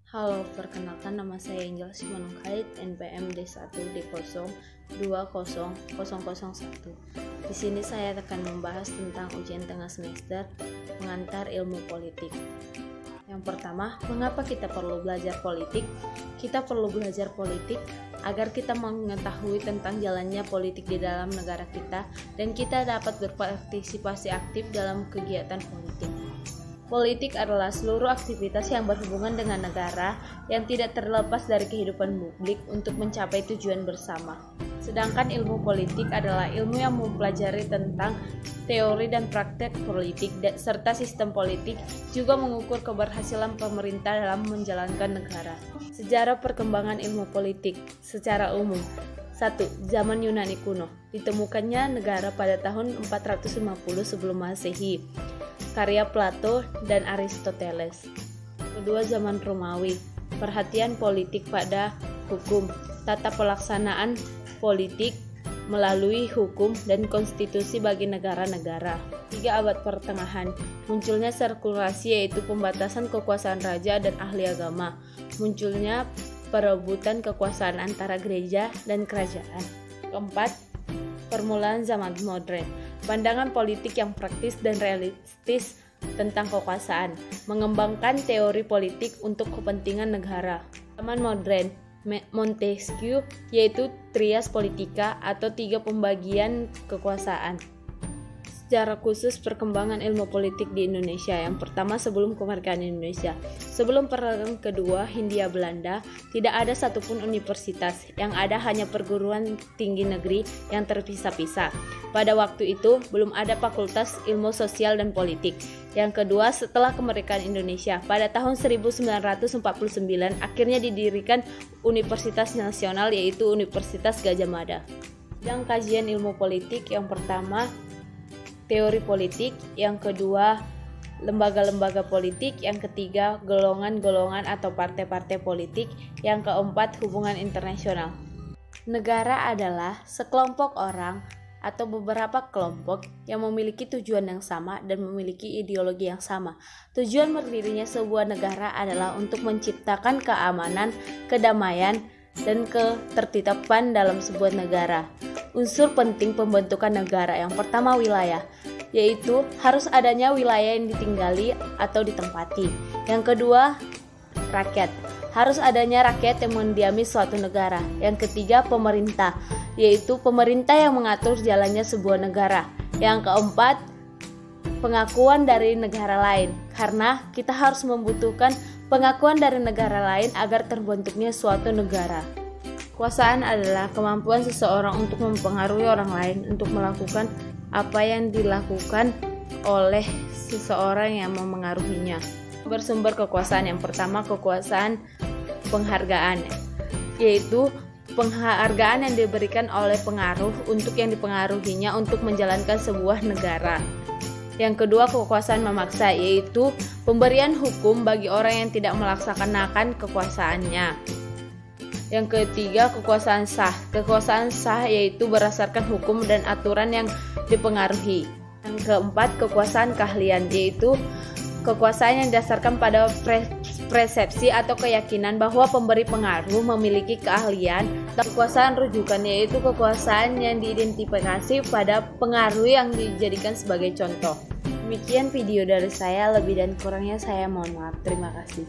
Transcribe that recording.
Halo, perkenalkan nama saya Angel Simanungkait, NPM D1D020001. Di sini saya akan membahas tentang ujian tengah semester pengantar ilmu politik. Yang pertama, mengapa kita perlu belajar politik? Kita perlu belajar politik agar kita mengetahui tentang jalannya politik di dalam negara kita dan kita dapat berpartisipasi aktif dalam kegiatan politik. Politik adalah seluruh aktivitas yang berhubungan dengan negara yang tidak terlepas dari kehidupan publik untuk mencapai tujuan bersama. Sedangkan ilmu politik adalah ilmu yang mempelajari tentang teori dan praktek politik serta sistem politik, juga mengukur keberhasilan pemerintah dalam menjalankan negara. Sejarah perkembangan ilmu politik secara umum. 1. Zaman Yunani kuno. Ditemukannya negara pada tahun 450 sebelum Masehi. Karya Plato dan Aristoteles. Kedua, zaman Romawi. Perhatian politik pada hukum, tata pelaksanaan politik melalui hukum dan konstitusi bagi negara-negara. 3. Abad pertengahan. Munculnya sirkulasi, yaitu pembatasan kekuasaan raja dan ahli agama. Munculnya perebutan kekuasaan antara gereja dan kerajaan. 4. Permulaan zaman modern. Pandangan politik yang praktis dan realistis tentang kekuasaan, mengembangkan teori politik untuk kepentingan negara. Zaman modern, Montesquieu, yaitu trias politika atau 3 pembagian kekuasaan. Secara khusus perkembangan ilmu politik di Indonesia. Yang pertama, sebelum kemerdekaan Indonesia. Sebelum Perang Kedua Hindia Belanda, tidak ada satupun universitas, yang ada hanya perguruan tinggi negeri yang terpisah-pisah. Pada waktu itu, belum ada fakultas ilmu sosial dan politik. Yang kedua, setelah kemerdekaan Indonesia, pada tahun 1949, akhirnya didirikan Universitas Nasional, yaitu Universitas Gadjah Mada. Bidang kajian ilmu politik, yang pertama, teori politik, yang kedua lembaga-lembaga politik, yang ketiga golongan-golongan atau partai-partai politik, yang keempat hubungan internasional. Negara adalah sekelompok orang atau beberapa kelompok yang memiliki tujuan yang sama dan memiliki ideologi yang sama. Tujuan berdirinya sebuah negara adalah untuk menciptakan keamanan, kedamaian, dan ketertiban dalam sebuah negara. Unsur penting pembentukan negara, yang pertama wilayah, yaitu harus adanya wilayah yang ditinggali atau ditempati. Yang kedua, rakyat, harus adanya rakyat yang mendiami suatu negara. Yang ketiga, pemerintah, yaitu pemerintah yang mengatur jalannya sebuah negara. Yang keempat, pengakuan dari negara lain, karena kita harus membutuhkan pengakuan dari negara lain agar terbentuknya suatu negara. Kekuasaan adalah kemampuan seseorang untuk mempengaruhi orang lain untuk melakukan apa yang dilakukan oleh seseorang yang memengaruhinya. Bersumber kekuasaan, yang pertama kekuasaan penghargaan, yaitu penghargaan yang diberikan oleh pengaruh untuk yang dipengaruhinya untuk menjalankan sebuah negara. Yang kedua, kekuasaan memaksa, yaitu pemberian hukum bagi orang yang tidak melaksanakan kekuasaannya. Yang ketiga, kekuasaan sah. Kekuasaan sah yaitu berdasarkan hukum dan aturan yang dipengaruhi. Yang keempat, kekuasaan keahlian, yaitu kekuasaan yang didasarkan pada persepsi atau keyakinan bahwa pemberi pengaruh memiliki keahlian. Kekuasaan rujukan, yaitu kekuasaan yang diidentifikasi pada pengaruh yang dijadikan sebagai contoh. Demikian video dari saya, lebih dan kurangnya saya mohon maaf. Terima kasih.